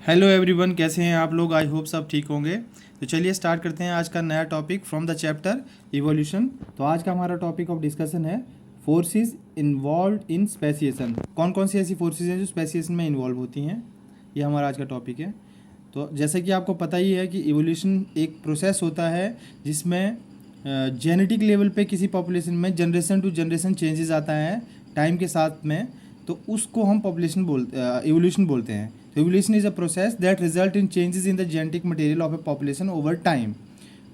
Hello everyone, कैसे हैं आप लोग। आई होप सब ठीक होंगे। तो चलिए स्टार्ट करते हैं आज का नया topic from the chapter evolution. तो आज का हमारा टॉपिक ऑफ डिस्कशन है फोर्सेस इन्वॉल्व इन स्पेसिएशन। कौन कौन सी ऐसी फोर्सेस हैं जो स्पेसिएशन में इन्वॉल्व होती हैं, ये हमारा आज का टॉपिक है। तो जैसे कि आपको पता ही है कि इवोल्यूशन एक प्रोसेस होता है जिसमें जेनेटिक लेवल पे किसी पॉपुलेशन में जनरेशन टू जनरेशन चेंजेस आता है टाइम के साथ में, तो उसको हम इवोल्यूशन बोलते हैं। तो evolution is a process that result in changes in the genetic material of a population over time.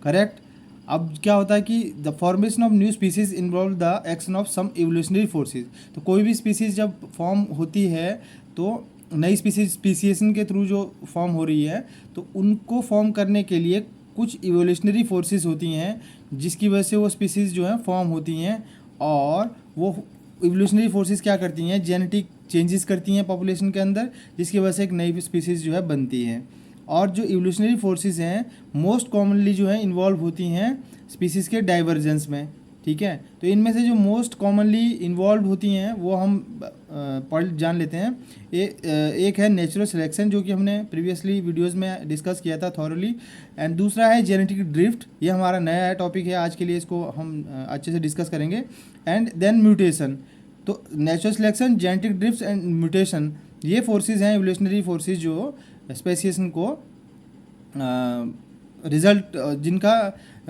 Correct. अब क्या होता है कि the formation of new species involve the action of some evolutionary forces. तो कोई भी स्पीसीज जब form होती है तो नई स्पीसीएशन के थ्रू जो फॉर्म हो रही है, तो उनको फॉर्म करने के लिए कुछ इवोल्यूशनरी फोर्सेस होती हैं जिसकी वजह से वो स्पीसीज जो है फॉर्म होती हैं। और वो इवोल्यूशनरी फोर्सेस क्या करती हैं, जेनेटिक चेंजेस करती हैं पॉपुलेशन के अंदर, जिसकी वजह से एक नई स्पीसीज जो है बनती है। और जो इवोल्यूशनरी फोर्सेस हैं मोस्ट कॉमनली जो है इन्वॉल्व होती हैं स्पीसीज के डाइवर्जेंस में। ठीक है, तो इनमें से जो मोस्ट कॉमनली इन्वॉल्व होती हैं वो हम पढ़ जान लेते हैं। एक है नेचुरल सिलेक्शन, जो कि हमने प्रीवियसली वीडियोस में डिस्कस किया था थॉरली। एंड दूसरा है जेनेटिक ड्रिफ्ट, ये हमारा नया टॉपिक है आज के लिए, इसको हम अच्छे से डिस्कस करेंगे। And then mutation. तो natural selection, genetic drift and mutation, ये फोर्सेस हैं इवोल्यूशनरी फोर्सेस जो स्पेसिएशन को रिजल्ट जिनका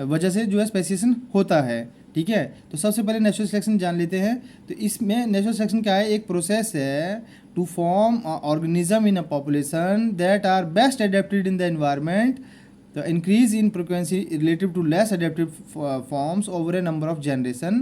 वजह से जो है स्पेसिएशन होता है। ठीक है, तो सबसे पहले नेचुरल सिलेक्शन जान लेते हैं। तो इसमें नेचुरल सिलेक्शन क्या है, एक प्रोसेस है to form organism in a population that are best adapted in the environment. The increase in frequency relative to less adaptive forms over a number of generation,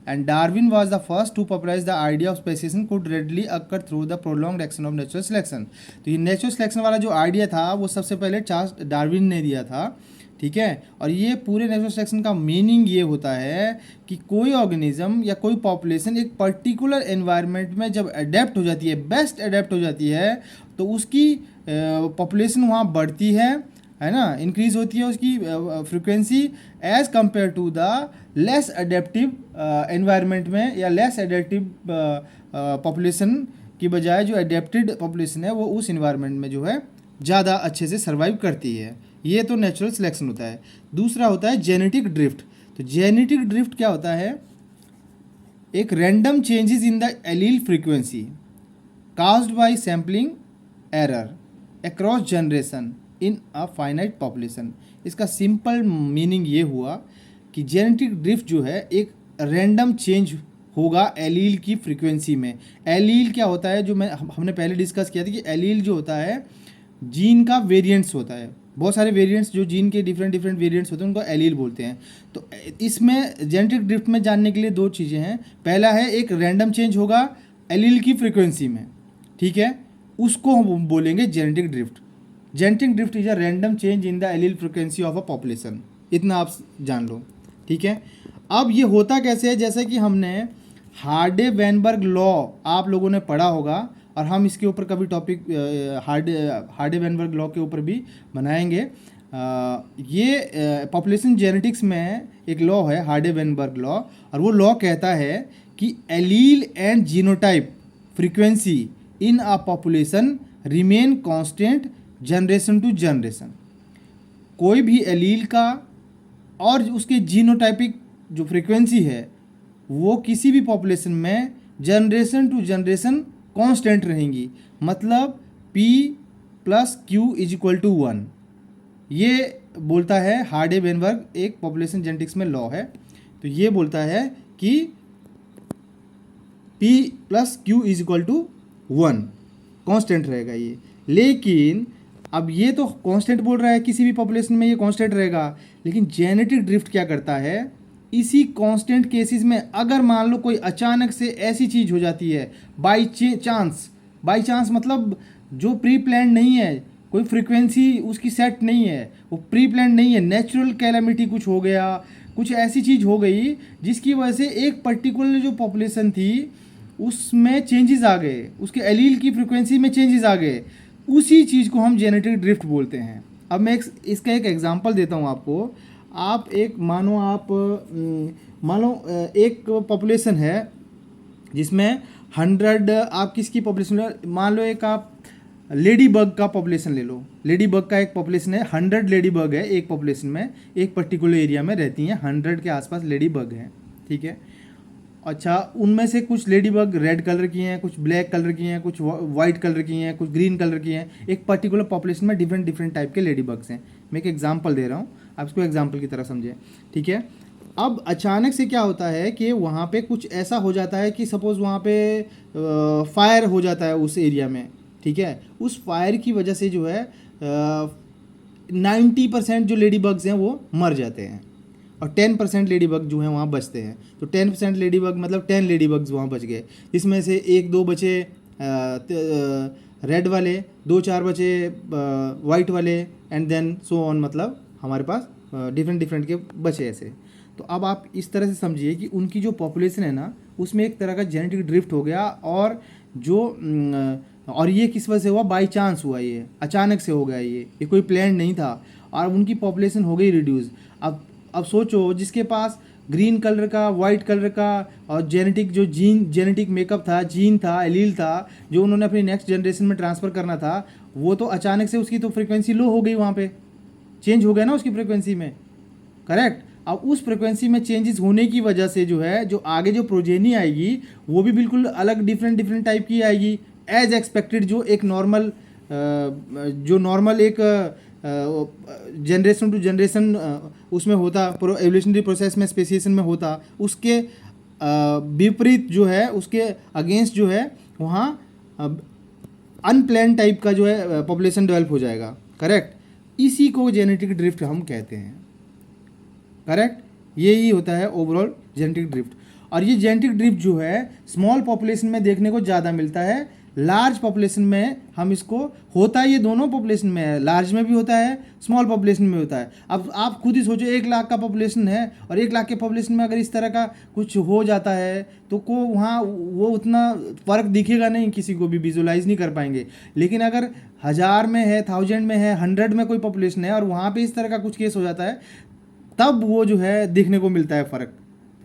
and Darwin was the first to popularize the idea of speciation could readily occur through the prolonged action of natural selection। तो ये natural selection वाला जो idea था वो सबसे पहले Charles Darwin ने दिया था। ठीक है, और ये पूरे नेचुरल सिलेक्शन का मीनिंग ये होता है कि कोई ऑर्गेनिज्म या कोई पॉपुलेशन एक पर्टिकुलर एनवायरनमेंट में जब अडेप्ट हो जाती है, बेस्ट अडेप्ट हो जाती है, तो उसकी पॉपुलेशन वहाँ बढ़ती है ना, इंक्रीज होती है उसकी frequency as compare to the less adaptive environment में, या लेस अडेप्टिव पॉपुलेशन की बजाय जो अडेप्टेड पॉपुलेशन है वो उस इन्वायरमेंट में जो है ज़्यादा अच्छे से सर्वाइव करती है। ये तो नेचुरल सिलेक्शन होता है। दूसरा होता है जेनेटिक ड्रिफ्ट। तो जेनेटिक ड्रिफ्ट क्या होता है, एक random changes in the allele frequency caused by sampling error across generation in a finite population। इसका सिंपल मीनिंग ये हुआ कि जेनेटिक ड्रिफ्ट जो है एक रैंडम चेंज होगा एलील की फ्रीक्वेंसी में। एलील क्या होता है, जो हमने पहले डिस्कस किया था कि एलील जो होता है जीन का वेरिएंट्स होता है। बहुत सारे वेरिएंट्स जो जीन के डिफरेंट वेरिएंट्स होते हैं उनको एलील बोलते हैं। तो इसमें जेनेटिक ड्रिफ्ट में जानने के लिए दो चीज़ें हैं। पहला है एक रैंडम चेंज होगा एलील की फ्रीक्वेंसी में, ठीक है, उसको हम बोलेंगे genetic drift. Genetic drift is a random change in the allele frequency of a population, इतना आप जान लो। ठीक है, अब ये होता कैसे है, जैसे कि हमने हार्डे वेनबर्ग लॉ आप लोगों ने पढ़ा होगा, और हम इसके ऊपर कभी टॉपिक हार्डे वेनबर्ग लॉ के ऊपर भी बनाएंगे। ये पॉपुलेशन जेनेटिक्स में एक लॉ है हार्डे वेनबर्ग लॉ, और वो लॉ कहता है कि allele and genotype frequency in a population remain constant generation to generation. कोई भी एलील का और उसके जीनोटाइपिक जो फ्रीक्वेंसी है वो किसी भी पॉपुलेशन में जनरेशन टू जनरेशन कांस्टेंट रहेंगी। मतलब P + Q = 1, ये बोलता है हार्डे वेनबर्ग, एक पॉपुलेशन जेनेटिक्स में लॉ है। तो ये बोलता है कि P + Q = 1 कांस्टेंट रहेगा ये। लेकिन अब ये तो कांस्टेंट बोल रहा है, किसी भी पॉपुलेशन में ये कांस्टेंट रहेगा, लेकिन जेनेटिक ड्रिफ्ट क्या करता है, इसी कांस्टेंट केसेस में अगर मान लो कोई अचानक से ऐसी चीज़ हो जाती है बाई चांस, मतलब जो प्री प्लान नहीं है, कोई फ्रीक्वेंसी उसकी सेट नहीं है, वो प्री प्लान नहीं है, नेचुरल कैलामिटी कुछ हो गया, कुछ ऐसी चीज़ हो गई जिसकी वजह से एक पर्टिकुलर जो पॉपुलेशन थी उसमें चेंजेस आ गए, उसके एलील की फ्रीक्वेंसी में चेंजेस आ गए, उसी चीज़ को हम जेनेटिक ड्रिफ्ट बोलते हैं। अब मैं इसका एक एग्जांपल देता हूँ आपको। आप एक मानो एक पॉपुलेशन है जिसमें 100, आप किसकी पॉपुलेशन, मान लो एक आप लेडी बग का पॉपुलेशन ले लो, लेडी बग का एक पॉपुलेशन है, 100 लेडी बग है एक पॉपुलेशन में, एक पर्टिकुलर एरिया में रहती हैं, 100 के आसपास लेडी बग हैं, ठीक है। अच्छा, उनमें से कुछ लेडी बग रेड कलर की हैं, कुछ ब्लैक कलर की हैं, कुछ वाइट कलर की हैं, कुछ ग्रीन कलर की हैं। एक पर्टिकुलर पॉपुलेशन में डिफरेंट डिफरेंट टाइप के लेडी बग्स हैं। मैं एक एग्जांपल दे रहा हूँ, आप इसको एग्जांपल की तरह समझें, ठीक है। अब अचानक से क्या होता है कि वहाँ पे कुछ ऐसा हो जाता है कि सपोज़ वहाँ पे फायर हो जाता है उस एरिया में, ठीक है। उस फायर की वजह से जो है 90% जो लेडी बग्स हैं वो मर जाते हैं और 10% लेडी बग जो हैं वहाँ बचते हैं। तो 10% लेडी बग मतलब 10 लेडी बग्स वहाँ बच गए, जिसमें से 1-2 बचे रेड वाले, 2-4 बचे वाइट वाले, एंड देन सो ऑन, मतलब हमारे पास डिफरेंट डिफरेंट के बचे ऐसे। तो अब आप इस तरह से समझिए कि उनकी जो पॉपुलेशन है ना, उसमें एक तरह का जेनेटिक ड्रिफ्ट हो गया, और ये किस वजह से हुआ, बाई चांस हुआ, ये अचानक से हो गया, ये कोई प्लान नहीं था, और उनकी पॉपुलेशन हो गई रिड्यूस। अब सोचो, जिसके पास ग्रीन कलर का, वाइट कलर का और जेनेटिक मेकअप था, जीन था, एलील था, जो उन्होंने अपनी नेक्स्ट जनरेशन में ट्रांसफ़र करना था, वो तो अचानक से उसकी तो फ्रिक्वेंसी लो हो गई, वहाँ पे चेंज हो गया ना उसकी फ्रिक्वेंसी में, करेक्ट। अब उस फ्रिक्वेंसी में चेंजेस होने की वजह से जो है, जो आगे जो प्रोजेनी आएगी वो भी बिल्कुल अलग डिफरेंट टाइप की आएगी, एज एक्सपेक्टेड। जो नॉर्मल एक जनरेशन टू जनरेशन उसमें होता, एवोल्यूशनरी प्रोसेस में, स्पेसिएशन में होता, उसके विपरीत जो है, उसके अगेंस्ट जो है, वहाँ अनप्लान टाइप का जो है पॉपुलेशन डेवलप हो जाएगा, करेक्ट। इसी को जेनेटिक ड्रिफ्ट हम कहते हैं, करेक्ट। यही होता है ओवरऑल जेनेटिक ड्रिफ्ट। और ये जेनेटिक ड्रिफ्ट जो है स्मॉल पॉपुलेशन में देखने को ज़्यादा मिलता है, लार्ज पॉपुलेशन में हम इसको होता है, ये दोनों पॉपुलेशन में है, लार्ज में भी होता है, स्मॉल पॉपुलेशन में होता है। अब आप खुद ही सोचो, 1 लाख का पॉपुलेशन है और 1 लाख के पॉपुलेशन में अगर इस तरह का कुछ हो जाता है तो वहाँ वो उतना फ़र्क दिखेगा नहीं, किसी को भी विजुलाइज नहीं कर पाएंगे। लेकिन अगर 1000 में है, 1000 में है, 100 में कोई पॉपुलेशन है और वहाँ पे इस तरह का कुछ केस हो जाता है, तब वो जो है देखने को मिलता है फ़र्क,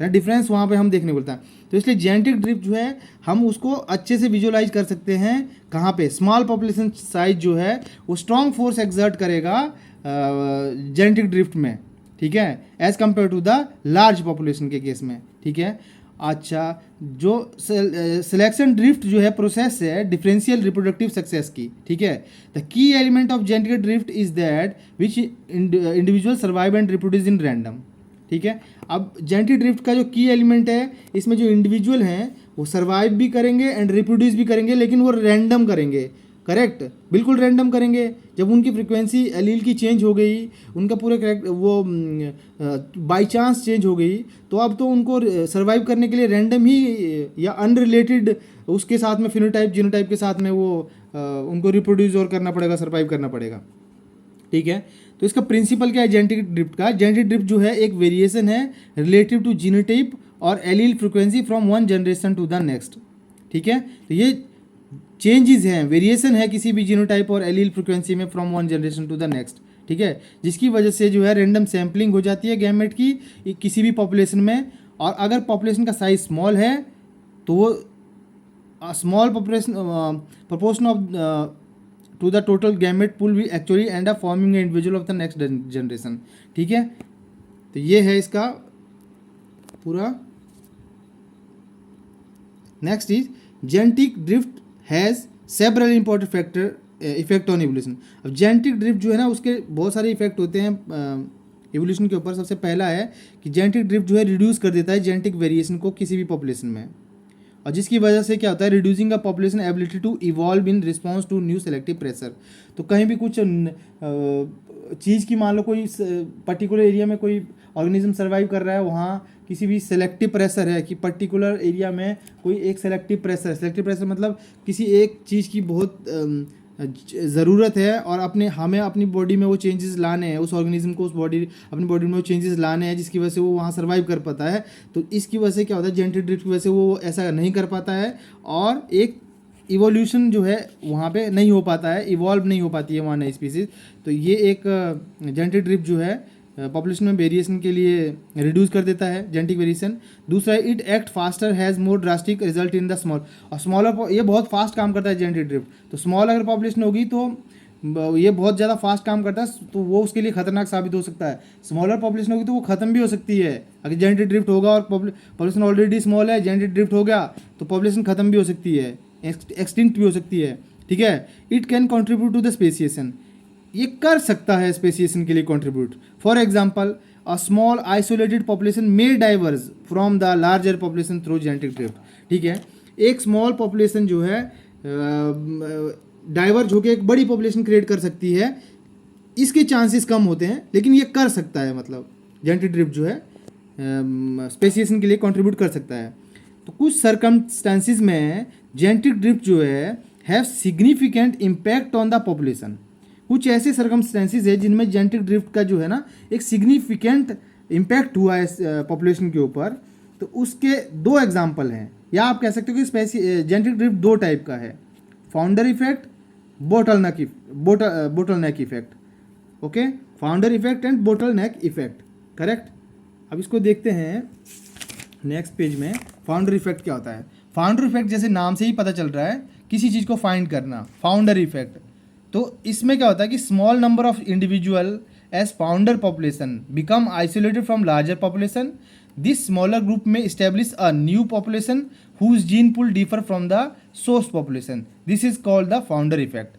डिफरेंस वहाँ पे हम देखने को मिलता है। तो इसलिए जेनेटिक ड्रिफ्ट जो है हम उसको अच्छे से विजुलाइज कर सकते हैं, कहाँ पे, स्मॉल पॉपुलेशन साइज जो है वो स्ट्रॉन्ग फोर्स एक्सर्ट करेगा जेनेटिक ड्रिफ्ट में, ठीक है, as compare to the large population के केस में, ठीक है। अच्छा, जो सिलेक्शन ड्रिफ्ट जो है प्रोसेस है डिफरेंशियल रिप्रोडक्टिव सक्सेस की, ठीक है। The key element of genetic drift is that which individual survive and reproduce in random, ठीक है। अब जेनेटिक ड्रिफ्ट का जो की एलिमेंट है, इसमें जो इंडिविजुअल हैं वो सर्वाइव भी करेंगे एंड रिप्रोड्यूस भी करेंगे, लेकिन वो रैंडम करेंगे, करेक्ट, बिल्कुल रैंडम करेंगे। जब उनकी फ्रिक्वेंसी एलील की चेंज हो गई, उनका पूरा करेक्ट वो बाई चांस चेंज हो गई, तो अब तो उनको सर्वाइव करने के लिए रैंडम ही या अनरिलेटेड उसके साथ में फिनोटाइप जीनोटाइप के साथ में वो उनको रिप्रोड्यूस और करना पड़ेगा, सर्वाइव करना पड़ेगा, ठीक है। तो इसका प्रिंसिपल क्या है जेनेटिक ड्रिफ्ट का? जेनेटिक ड्रिफ्ट जो है एक वेरिएशन है रिलेटिव टू जीनोटाइप और allele frequency from one generation to the next, ठीक है। तो ये चेंजेस हैं, वेरिएशन है किसी भी जीनोटाइप और एलील फ्रिक्वेंसी में from one generation to the next, ठीक है, जिसकी वजह से जो है रैंडम सैम्पलिंग हो जाती है गैमेट की किसी भी पॉपुलेशन में। और अगर पॉपुलेशन का साइज स्मॉल है तो वो small proportion of to the total gamete pool will actually end up forming an individual of the next generation, ठीक है। तो ये है इसका पूरा। Next is genetic drift has several important factor effect on evolution. अब जेनेटिक ड्रिफ्ट जो है ना, उसके बहुत सारे इफेक्ट होते हैं एवोल्यूशन के ऊपर। सबसे पहला है कि जेनेटिक ड्रिफ्ट जो है रिड्यूस कर देता है जेनेटिक वेरिएशन को किसी भी पॉपुलेशन में, और जिसकी वजह से क्या होता है, reducing the population ability to evolve in response to new selective pressure. तो कहीं भी कुछ चीज़ की, मान लो कोई पर्टिकुलर एरिया में कोई ऑर्गेनिज्म सर्वाइव कर रहा है, वहाँ किसी भी सेलेक्टिव प्रेशर है कि पर्टिकुलर एरिया में कोई एक सेलेक्टिव प्रेशर मतलब किसी एक चीज़ की बहुत ज़रूरत है और हमें अपनी बॉडी में वो चेंजेस लाने हैं, उस ऑर्गेनिज्म को अपनी बॉडी में वो चेंजेस लाने हैं, जिसकी वजह से वो वहाँ सर्वाइव कर पाता है। तो इसकी वजह से क्या होता है, जेनेटिक ड्रिफ्ट की वजह से वो ऐसा नहीं कर पाता है और एक इवोल्यूशन जो है वहाँ पे नहीं हो पाता है, इवॉल्व नहीं हो पाती है वहाँ नई स्पीसीज। तो ये एक जेनेटिक ड्रिफ्ट जो है पॉपुलेशन में वेरिएशन के लिए रिड्यूस कर देता है जेनेटिक वेरिएशन। दूसरा it act faster has more drastic result in the small, और स्मॉलर ये बहुत फास्ट काम करता है जेनेटिक ड्रिफ्ट। तो स्मॉल अगर पॉपुलेशन होगी तो ये बहुत ज़्यादा फास्ट काम करता है, तो वो उसके लिए खतरनाक साबित हो सकता है। स्मॉलर पॉपुलेशन होगी तो वो खत्म भी हो सकती है, अगर जेनेटिक ड्रिफ्ट होगा और पॉपुलेशन ऑलरेडी स्मॉल है, जेनेटिक ड्रिफ्ट हो गया तो पॉपुलेशन खत्म भी हो सकती है, एक्सटिंक्ट भी हो सकती है, ठीक है। It can contribute to the speciation, ये कर सकता है स्पेसिएशन के लिए contribute. For example a small isolated population may diverge from the larger population through genetic drift, ठीक है। एक स्मॉल पॉपुलेशन जो है डाइवर्ज होकर एक बड़ी पॉपुलेशन क्रिएट कर सकती है, इसके चांसेस कम होते हैं, लेकिन ये कर सकता है, मतलब जेनेटिक ड्रिफ्ट जो है स्पेसिएशन के लिए कंट्रीब्यूट कर सकता है। तो कुछ सर्कमस्टेंसेस में जेनेटिक ड्रिफ्ट जो है have significant impact on the population. कुछ ऐसे सर्कमस्टेंसेस है जिनमें जेनेटिक ड्रिफ्ट का जो है ना एक सिग्निफिकेंट इम्पैक्ट हुआ है पॉपुलेशन के ऊपर। तो उसके दो एग्जाम्पल हैं, या आप कह सकते हो कि जेनेटिक ड्रिफ्ट दो टाइप का है, founder effect, bottleneck effect. Okay, founder effect and bottleneck effect, correct. अब इसको देखते हैं नेक्स्ट पेज में। फाउंडर इफेक्ट क्या होता है? फाउंडर इफेक्ट जैसे नाम से ही पता चल रहा है, किसी चीज़ को फाइंड करना, फाउंडर इफेक्ट। तो इसमें क्या होता है कि small number of individual as founder population become isolated from larger population, this smaller group में establish a new population whose gene pool differ from the source population, this is called the founder effect.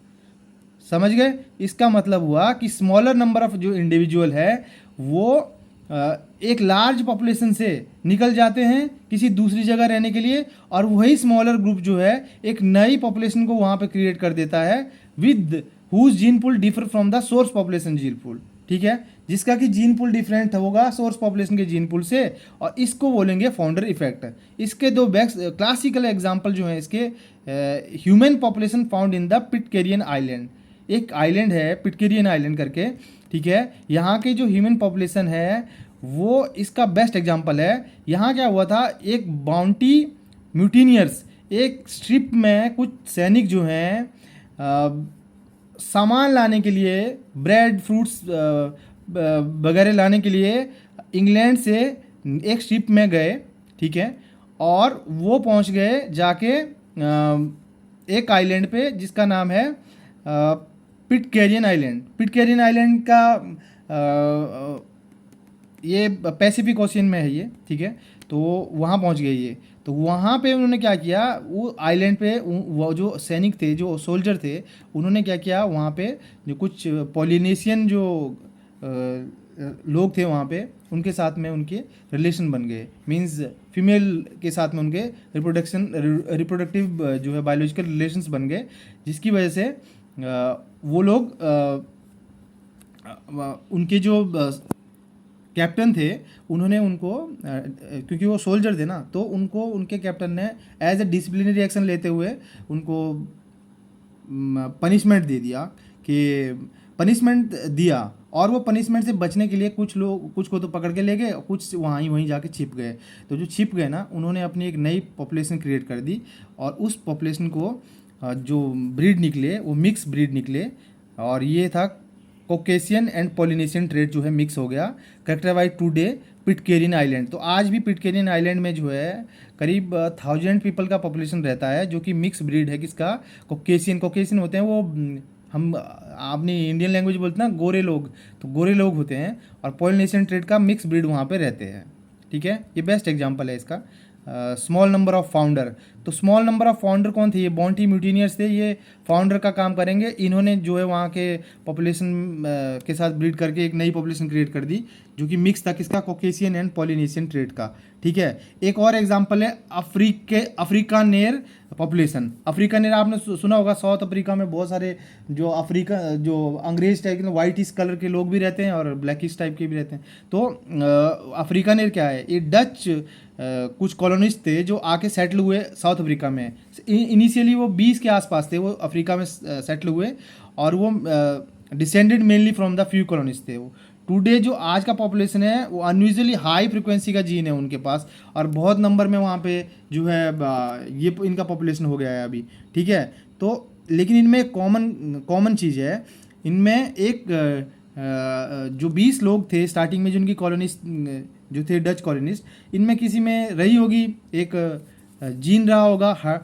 समझ गए? इसका मतलब हुआ कि smaller number of जो individual है वो एक लार्ज पॉपुलेशन से निकल जाते हैं किसी दूसरी जगह रहने के लिए, और वही स्मॉलर ग्रुप जो है एक नई पॉपुलेशन को वहाँ पे क्रिएट कर देता है with whose gene pool differ from the source population gene pool, ठीक है, जिसका कि जीन पुल डिफरेंट होगा सोर्स पॉपुलेशन के जीन पुल से, और इसको बोलेंगे फाउंडर इफेक्ट। इसके दो बेस्ट क्लासिकल एग्जाम्पल जो हैं इसके, human population found in the Pitcairn island. एक आइलैंड है पिटकेरियन आइलैंड करके, ठीक है, यहाँ के जो ह्यूमन पॉपुलेशन है वो इसका बेस्ट एग्जांपल है। यहाँ क्या हुआ था, एक बाउंटी म्यूटिनियर्स, एक शिप में कुछ सैनिक जो हैं सामान लाने के लिए, ब्रेड फ्रूट्स वगैरह लाने के लिए इंग्लैंड से एक शिप में गए, ठीक है, और वो पहुँच गए जाके एक आइलैंड पे जिसका नाम है पिटकेरियन आइलैंड। पिटकेरियन आइलैंड का ये पैसिफिक ओशियन में है ये, ठीक है। तो वहाँ पहुँच गए ये। तो वहाँ पे उन्होंने क्या किया, वो आइलैंड पे वो जो सैनिक थे, जो सोल्जर थे, उन्होंने क्या किया, वहाँ पे जो कुछ पॉलिनेशियन जो लोग थे वहाँ पे, उनके साथ में उनके रिलेशन बन गए, मींस फीमेल के साथ में उनके रिप्रोडक्टिव जो है बायोलॉजिकल रिलेशंस बन गए, जिसकी वजह से वो लोग उनके जो कैप्टन थे उन्होंने उनको क्योंकि वो सोल्जर थे ना, तो उनको उनके कैप्टन ने एज ए डिसिप्लिनरी एक्शन लेते हुए उनको पनिशमेंट दे दिया, कि पनिशमेंट दिया, और वो पनिशमेंट से बचने के लिए कुछ लोग, कुछ को तो पकड़ के ले गए, कुछ वहीं जाके छिप गए। तो जो छिप गए ना, उन्होंने अपनी एक नई पॉपुलेशन क्रिएट कर दी, और उस पॉपुलेशन को जो ब्रीड निकले वो मिक्स ब्रीड निकले, और ये था कॉकेशियन एंड पॉलिनेशियन ट्रेड जो है मिक्स हो गया, कैरेक्टराइज टुडे पिटकेरियन आइलैंड। तो आज भी पिटकेरियन आइलैंड में जो है करीब 1000 पीपल का पॉपुलेशन रहता है, जो कि मिक्स ब्रीड है किसका, कॉकेशियन होते हैं वो, हम अपनी इंडियन लैंग्वेज बोलते हैं ना गोरे लोग, तो गोरे लोग होते हैं, और पॉलिनेशियन ट्रेड का मिक्स ब्रीड वहाँ पे रहते हैं, ठीक है। ये बेस्ट एग्जांपल है इसका। स्मॉल नंबर ऑफ फाउंडर, तो स्मॉल नंबर ऑफ फाउंडर कौन थे, ये बाउंटी म्यूटिनियर्स थे, ये फाउंडर का काम करेंगे। इन्होंने जो है वहाँ के पॉपुलेशन के साथ ब्रीड करके एक नई पॉपुलेशन क्रिएट कर दी, जो कि मिक्स था किसका, कॉकेशियन एंड पॉलिनेशियन ट्रेड का, ठीक है। एक और एग्जांपल है अफ्रीकानेर पॉपुलेशन। अफ्रीकानेर आपने सुना होगा, साउथ अफ्रीका में बहुत सारे जो जो अंग्रेज टाइप के वाइटिश कलर के लोग भी रहते हैं और ब्लैकिश टाइप के भी रहते हैं। तो अफ्रीकानेर क्या है, ये डच कुछ कॉलोनिस्ट थे जो आके सेटल हुए साउथ अफ्रीका में। इनिशियली वो 20 के आसपास थे, वो अफ्रीका में सेटल हुए, और वो descended mainly from the few colonist थे। वो टुडे जो आज का पॉपुलेशन है वो अनयूजुअली हाई फ्रिक्वेंसी का जीन है उनके पास, और बहुत नंबर में वहाँ पे जो है ये इनका पॉपुलेशन हो गया है अभी, ठीक है। तो लेकिन इनमें कॉमन चीज़ है, इनमें एक जो 20 लोग थे स्टार्टिंग में, जिनकी कॉलोनिस्ट जो थे डच कॉलोनिस्ट, इनमें किसी में रही होगी एक जीन रहा होगा,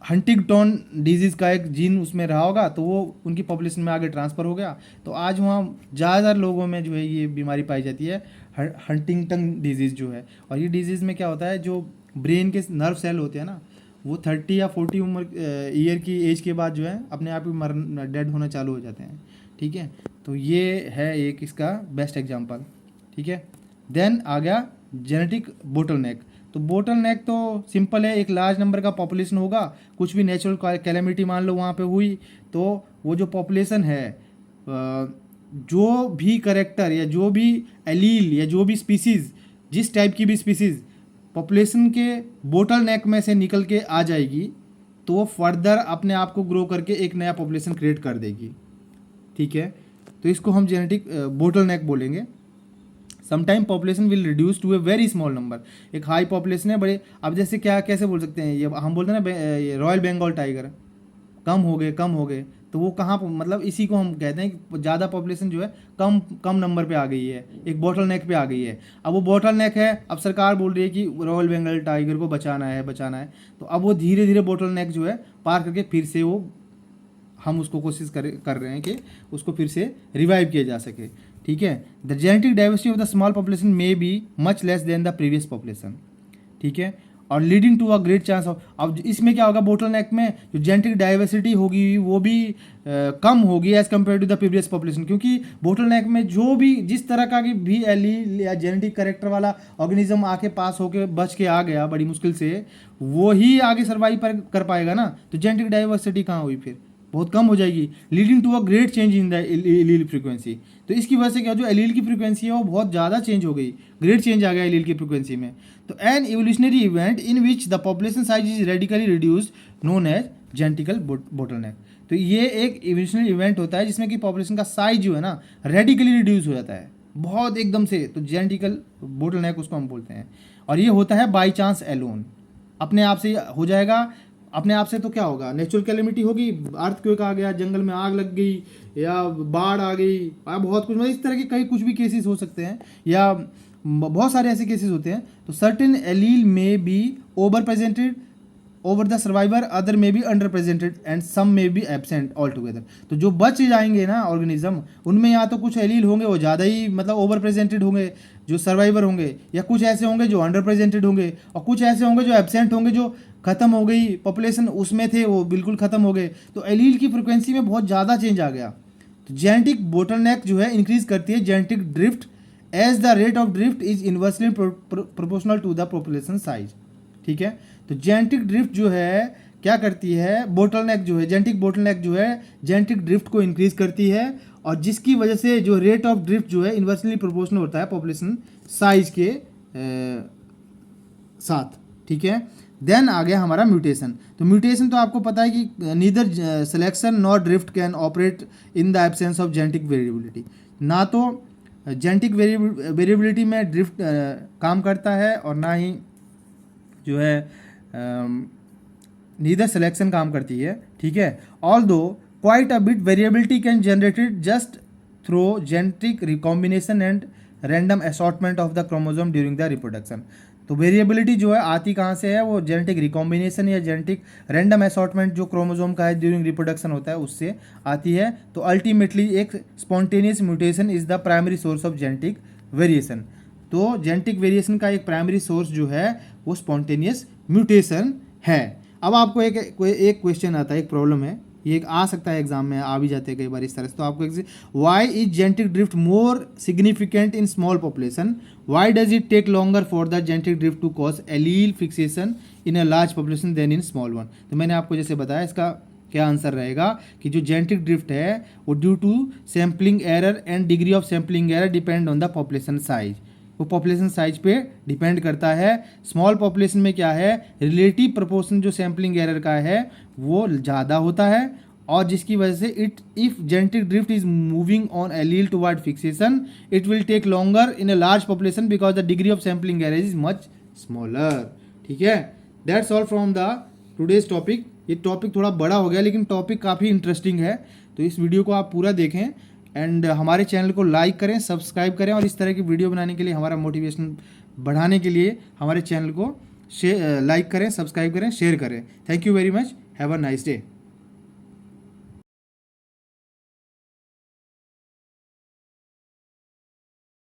हंटिंगटन डिजीज़ का एक जीन उसमें रहा होगा, तो वो उनकी पॉपुलेशन में आगे ट्रांसफ़र हो गया। तो आज वहाँ ज़्यादातर लोगों में जो है ये बीमारी पाई जाती है, हंटिंगटन डिजीज़ जो है। और ये डिजीज़ में क्या होता है, जो ब्रेन के नर्व सेल होते हैं ना, वो 30 या 40 ईयर की एज के बाद जो है अपने आप ही डेड होना चालू हो जाते हैं। ठीक है, तो ये है एक इसका बेस्ट एग्जांपल। ठीक है, देन आ गया जेनेटिक बोटलनेक। तो बोटलनेक तो सिंपल है, एक लार्ज नंबर का पॉपुलेशन होगा, कुछ भी नेचुरल कैलेमिटी मान लो वहाँ पे हुई, तो वो जो पॉपुलेशन है, जो भी करेक्टर या जो भी एलील या जो भी स्पीसीज़, जिस टाइप की भी स्पीसीज़ पॉपुलेशन के बोटलनेक में से निकल के आ जाएगी, तो वो फर्दर अपने आप को ग्रो करके एक नया पॉपुलेशन क्रिएट कर देगी। ठीक है, तो इसको हम जेनेटिक बोटलनेक बोलेंगे। Sometime population will reduce to a very small number. एक हाई पॉपुलेशन है बड़े, अब जैसे क्या कैसे बोल सकते हैं, ये हम बोलते हैं ना रॉयल बंगाल टाइगर कम हो गए, तो वो कहाँ मतलब इसी को हम कहते हैं कि ज़्यादा पॉपुलेशन जो है कम नंबर पे आ गई है, एक बॉटल नेक पे आ गई है। अब वो बॉटल नेक है, अब सरकार बोल रही है कि रॉयल बंगाल टाइगर को बचाना है, तो अब वो धीरे धीरे बॉटल नेक जो है पार करके फिर से वो हम उसको कोशिश कर रहे हैं कि उसको फिर से रिवाइव किया जा सके। ठीक है, the genetic diversity of the small population may be much less than the previous population. ठीक है, और leading to a great chance of, अब इसमें क्या होगा, बोटल नेक में जो जेनेटिक डाइवर्सिटी होगी वो भी कम होगी as compare to the previous population, क्योंकि बोटल नेक में जो भी जिस तरह का भी एलील या जेनेटिक करेक्टर वाला ऑर्गेनिज्म आके पास होके बच के आ गया बड़ी मुश्किल से, वो ही आगे सर्वाइव कर पाएगा ना। तो जेनेटिक डाइवर्सिटी कहाँ हुई, फिर बहुत कम हो जाएगी, leading to a great change in the allele frequency. तो इसकी वजह से क्या, जो एलील की फ्रीक्वेंसी है वो बहुत ज़्यादा चेंज हो गई, ग्रेट चेंज आ गया एलील की फ्रीक्वेंसी में। तो an evolutionary event in which the population size is radically reduced known as genetical bottleneck. तो ये एक इवोल्यूशनरी इवेंट होता है जिसमें कि पॉपुलेशन का साइज जो है ना रेडिकली रिड्यूस हो जाता है, बहुत एकदम से, तो जेनेटिकल बोटलनेक उसको हम बोलते हैं। और ये होता है बाई चांस एलोन, अपने आप से हो जाएगा। अपने आप से तो क्या होगा, नेचुरल कैलेमिटी होगी, अर्थक्वेक आ गया, जंगल में आग लग गई, या बाढ़ आ गई, बहुत कुछ, मतलब इस तरह के कई कुछ भी केसेस हो सकते हैं, या बहुत सारे ऐसे केसेस होते हैं। तो सर्टेन एलील में be over presented over the survivor, other में be under presented and some में बी एबसेंट ऑल टुगेदर। तो जो बच जाएंगे ना ऑर्गेनिज्म, उनमें या तो कुछ एलील होंगे वो ज़्यादा ही मतलब ओवर प्रेजेंटेड होंगे जो सर्वाइवर होंगे, या कुछ ऐसे होंगे जो अंडर प्रेजेंटेड होंगे, और कुछ ऐसे होंगे जो एबसेंट होंगे, जो खत्म हो गई पॉपुलेशन उसमें थे वो बिल्कुल खत्म हो गए। तो एलील की फ्रिक्वेंसी में बहुत ज़्यादा चेंज आ गया। तो जेनेटिक बोटलनेक जो है इंक्रीज करती है genetic drift, as the rate of drift is inversely proportional to the population size. ठीक है, तो जेनेटिक ड्रिफ्ट जो है क्या करती है, बोटलनेक जो है, जेनेटिक बोटलनेक जो है जेनेटिक ड्रिफ्ट को इंक्रीज करती है, और जिसकी वजह से जो रेट ऑफ ड्रिफ्ट जो है इन्वर्सली प्रोपोर्शनल होता है पॉपुलेशन साइज के साथ। ठीक है, देन आ गया हमारा म्यूटेशन। तो म्यूटेशन तो आपको पता है कि neither selection nor drift can operate in the absence of genetic variability. ना तो जेनेटिक वेरिएबिलिटी में ड्रिफ्ट काम करता है, और ना ही जो है नीदर सिलेक्शन काम करती है। ठीक है, although quite a bit variability can generated just through genetic recombination and random assortment of the chromosome during the reproduction. तो वेरिएबिलिटी जो है आती कहाँ से है, वो जेनेटिक रिकॉम्बिनेशन या जेनेटिक रैंडम असॉर्टमेंट जो क्रोमोसोम का है ड्यूरिंग रिप्रोडक्शन होता है उससे आती है। तो अल्टीमेटली एक spontaneous mutation is the primary source of genetic variation. तो जेनेटिक वेरिएशन का एक प्राइमरी सोर्स जो है वो स्पॉन्टेनियस म्यूटेशन है। अब आपको एक क्वेश्चन आता है, एक प्रॉब्लम है, ये आ सकता है एग्जाम में, आ भी जाते हैं कई बार इस तरह से। तो आपको why is genetic drift more significant in small population, why does it take longer for the genetic drift to cause allele fixation in a large population than in small one. तो मैंने आपको जैसे बताया इसका क्या आंसर रहेगा कि जो जेनेटिक ड्रिफ्ट है वो due to sampling error and degree of sampling error depend on the population size. वो पॉपुलेशन साइज पे डिपेंड करता है। स्मॉल पॉपुलेशन में क्या है, रिलेटिव प्रोपोर्शन जो सैम्पलिंग एरर का है वो ज़्यादा होता है, और जिसकी वजह से if genetic drift is moving on allele toward fixation it will take longer in a large population because the degree of sampling error is much smaller. ठीक है, that's all from the today's topic. ये topic थोड़ा बड़ा हो गया लेकिन topic काफ़ी interesting है। तो इस वीडियो को आप पूरा देखें एंड हमारे चैनल को लाइक करें, सब्सक्राइब करें और इस तरह की वीडियो बनाने के लिए, हमारा मोटिवेशन बढ़ाने के लिए हमारे चैनल को लाइक करें, सब्सक्राइब करें, शेयर करें। Thank you very much, have a nice day.